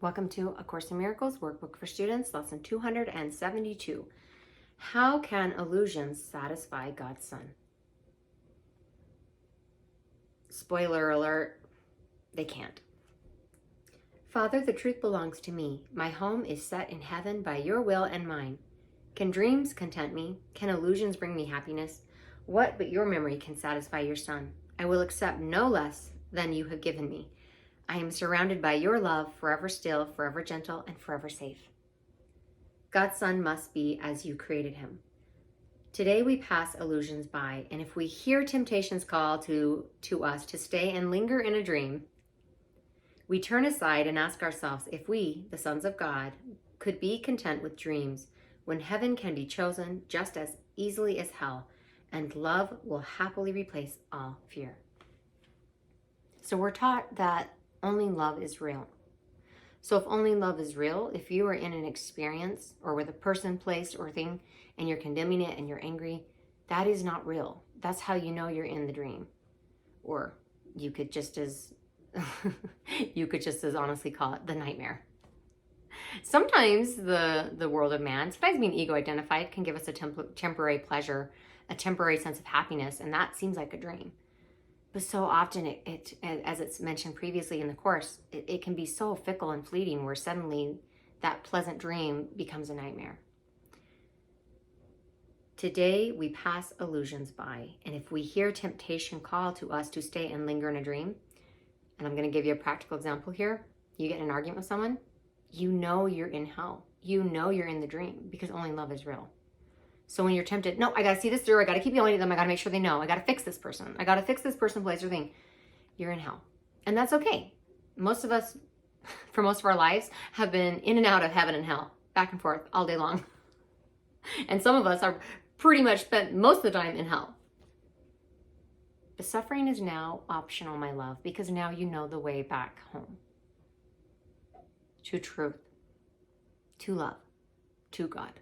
Welcome to A Course in Miracles Workbook for Students, Lesson 272. How can illusions satisfy God's Son? Spoiler alert, they can't. Father, the truth belongs to me. My home is set in heaven by your will and mine. Can dreams content me? Can illusions bring me happiness? What but your memory can satisfy your Son? I will accept no less than you have given me. I am surrounded by your love, forever still, forever gentle, and forever safe. God's Son must be as you created him. Today we pass illusions by, and if we hear temptation's call to us to stay and linger in a dream, we turn aside and ask ourselves if we, the sons of God, could be content with dreams when heaven can be chosen just as easily as hell, and love will happily replace all fear. So we're taught that only love is real. So if only love is real, if you are in an experience or with a person, place, or thing, and you're condemning it and you're angry, that is not real. That's how you know you're in the dream. Or you could just as honestly call it the nightmare. Sometimes the world of man, sometimes being ego identified, can give us a temporary pleasure, a temporary sense of happiness, and that seems like a dream. But so often, it as it's mentioned previously in the Course, it can be so fickle and fleeting where suddenly that pleasant dream becomes a nightmare. Today, we pass illusions by, and if we hear temptation call to us to stay and linger in a dream, and I'm going to give you a practical example here. You get in an argument with someone, you know you're in hell. You know you're in the dream because only love is real. So when you're tempted, no, I got to see this through. I got to keep yelling at them. I got to make sure they know. I got to fix this person. I got to fix this person, place, or thing. You're in hell. And that's okay. Most of us, for most of our lives, have been in and out of heaven and hell, back and forth all day long. And some of us are pretty much spent most of the time in hell. The suffering is now optional, my love, because now you know the way back home. To truth, to love, to God.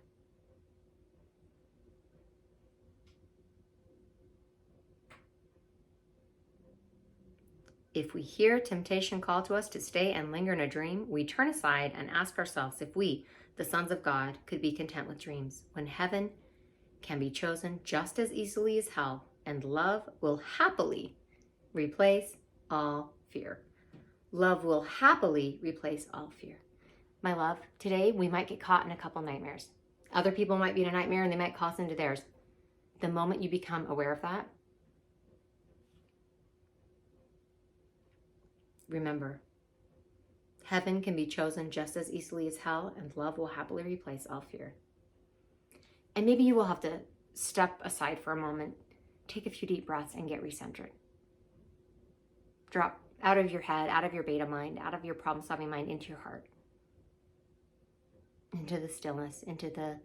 If we hear temptation call to us to stay and linger in a dream, we turn aside and ask ourselves if we, the sons of God, could be content with dreams when heaven can be chosen just as easily as hell, and love will happily replace all fear. Love will happily replace all fear. My love, today we might get caught in a couple nightmares. Other people might be in a nightmare and they might call us into theirs. The moment you become aware of that, remember, heaven can be chosen just as easily as hell, and love will happily replace all fear. And maybe you will have to step aside for a moment, take a few deep breaths, and get recentered. Drop out of your head, out of your beta mind, out of your problem-solving mind, into your heart, into the stillness, into the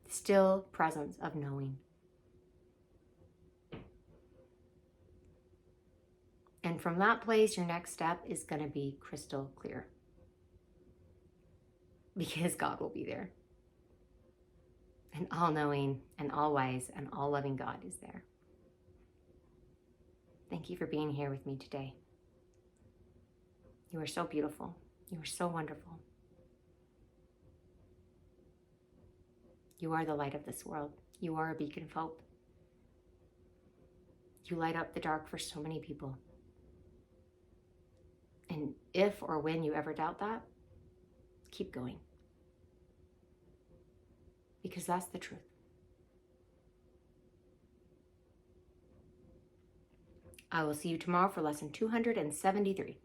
still presence of knowing. And from that place, your next step is going to be crystal clear. Because God will be there. And all-knowing and all-wise and all-loving God is there. Thank you for being here with me today. You are so beautiful. You are so wonderful. You are the light of this world. You are a beacon of hope. You light up the dark for so many people. And if or when you ever doubt that, keep going. Because that's the truth. I will see you tomorrow for lesson 273.